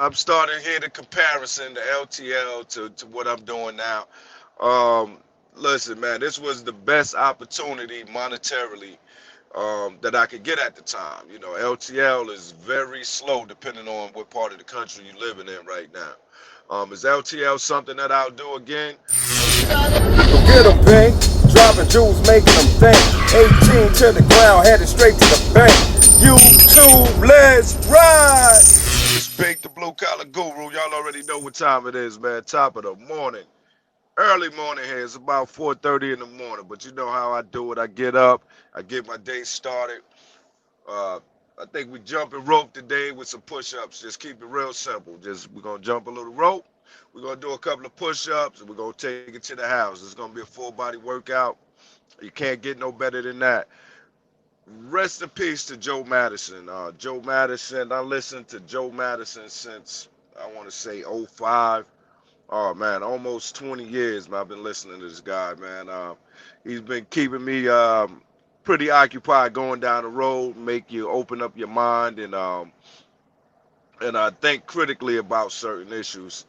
I'm starting to hear the comparison, the LTL to what I'm doing now. Um, Listen, man, this was the best opportunity monetarily that I could get at the time. You know, LTL is very slow depending on what part of the country you're living in right now. Is LTL something that I'll do again? Go get 'em, Pink. Dropping jewels, making them think. 18 to the ground, headed straight to the bank. YouTube, let's ride. It's Big the Blue Collar Guru. Y'all already know what time it is, man. Top of the morning. Early morning here. It's about 4:30 in the morning. But you know how I do it. I get up. I get my day started. Uh, I think we jumping rope today with some push-ups. Just keep it real simple. Just we're gonna jump a little rope. We're gonna do a couple of push-ups, and we're gonna take it to the house. It's gonna be a full body workout. You can't get no better than that. Rest in peace to Joe Madison. Joe Madison. I listened to Joe Madison since I want to say '05. Oh man, almost 20 years, man. I've been listening to this guy, man. He's been keeping me pretty occupied going down the road, make you open up your mind and think critically about certain issues.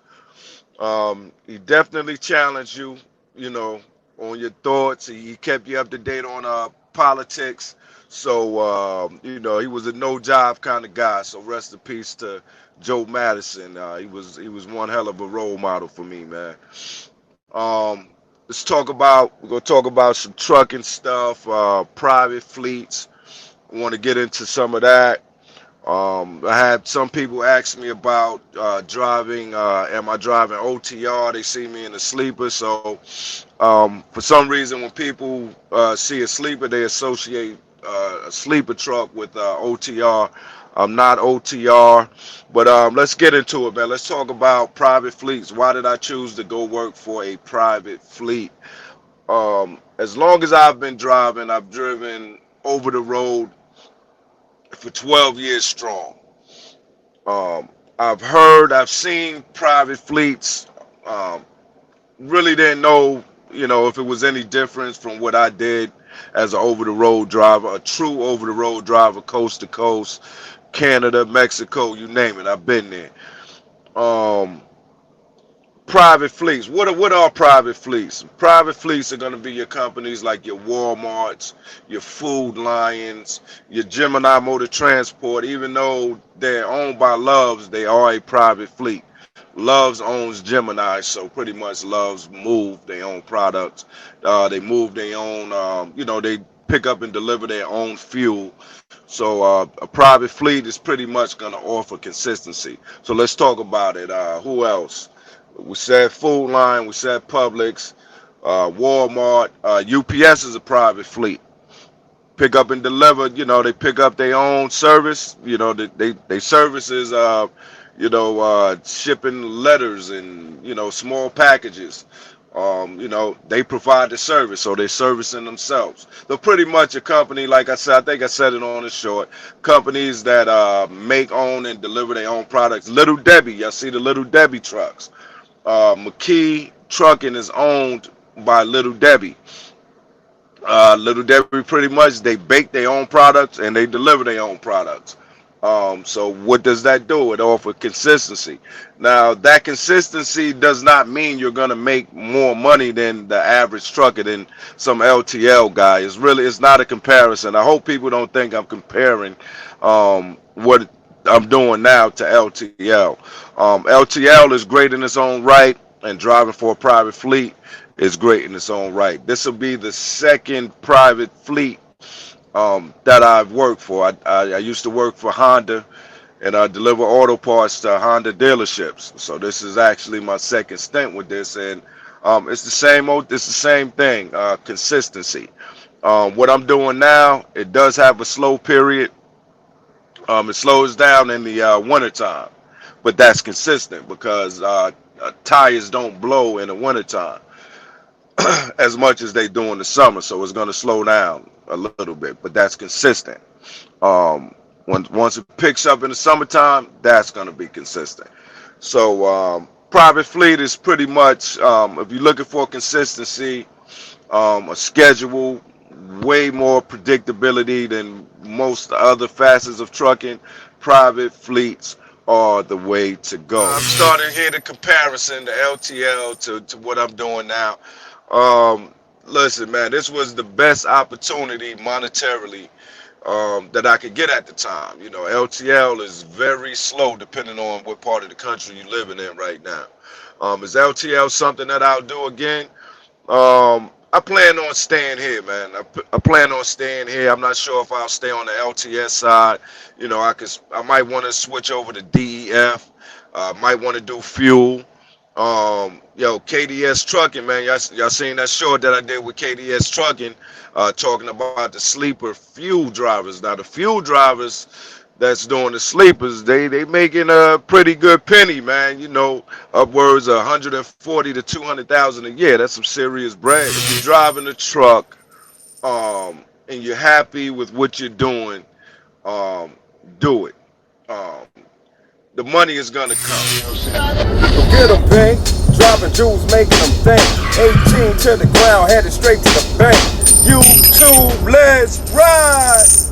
He definitely challenged you, you know, on your thoughts. He kept you up to date on politics. So you know, he was a no job kind of guy. So rest in peace to Joe Madison. He was one hell of a role model for me, man. We're gonna talk about some trucking stuff, private fleets. I want to get into some of that. I had some people ask me about driving. Am I driving OTR? They see me in a sleeper. So for some reason, when people see a sleeper, they associate a sleeper truck with OTR. I'm not OTR, but let's get into it, man. Let's talk about private fleets. Why did I choose to go work for a private fleet? As long as I've been driving, I've driven over the road for 12 years strong. I've seen private fleets. Um, Really didn't know, you know, if it was any difference from what I did as an over the road driver, a true over the road driver, coast to coast, Canada, Mexico, you name it. I've been there. Um, Private fleets. What are private fleets? Private fleets are going to be your companies like your Walmarts, your Food Lions, your Gemini Motor Transport. Even though they're owned by Love's, they are a private fleet. Love's owns Gemini, so pretty much Love's move their own products. They move their own. They pick up and deliver their own fuel. So a private fleet is pretty much going to offer consistency. So let's talk about it. Who else? We said Food Line, we said Publix, Walmart, UPS is a private fleet. Pick up and deliver. You know, they pick up their own service. You know, they services. Shipping letters and small packages. They provide the service, so they're servicing themselves. They're pretty much a company, like I said. I think I said it on the short. Companies that make, own, and deliver their own products. Little Debbie, y'all see the Little Debbie trucks. McKee Trucking is owned by Little Debbie. Little Debbie, pretty much, they bake their own products and they deliver their own products. So what does that do? It offers consistency. Now, that consistency does not mean you're going to make more money than the average trucker, than some LTL guy. It's not a comparison. I hope people don't think I'm comparing what I'm doing now to LTL. LTL is great in its own right, and driving for a private fleet is great in its own right. This will be the second private fleet that I've worked for. I used to work for Honda, and I deliver auto parts to Honda dealerships. So this is actually my second stint with this, and it's the same thing. Consistency. What I'm doing now, it does have a slow period. It slows down in the wintertime, but that's consistent because tires don't blow in the wintertime as much as they do in the summer, so it's going to slow down a little bit, but that's consistent. Once it picks up in the summertime, that's going to be consistent. So private fleet is pretty much, if you're looking for consistency, a schedule, way more predictability than most other facets of trucking. Private fleets are the way to go. I'm starting to hear the comparison, the LTL to what I'm doing now. Listen, man, this was the best opportunity monetarily that I could get at the time. You know, LTL is very slow depending on what part of the country you're living in right now. Is LTL something that I'll do again? I plan on staying here, man. I plan on staying here. I'm not sure if I'll stay on the LTS side. You know, I might want to switch over to DEF. Might want to do fuel. KDS trucking, man. Y'all seen that short that I did with KDS trucking, talking about the sleeper fuel drivers. Now the fuel drivers that's doing the sleepers, they making a pretty good penny, man. You know, upwards of 140 to 200,000 a year. That's some serious bread. If you're driving a truck, and you're happy with what you're doing, do it. Um, the money is gonna come. Go get them, pink. Dropping jewels, making them think. 18 to the ground, headed straight to the bank. YouTube, let's ride.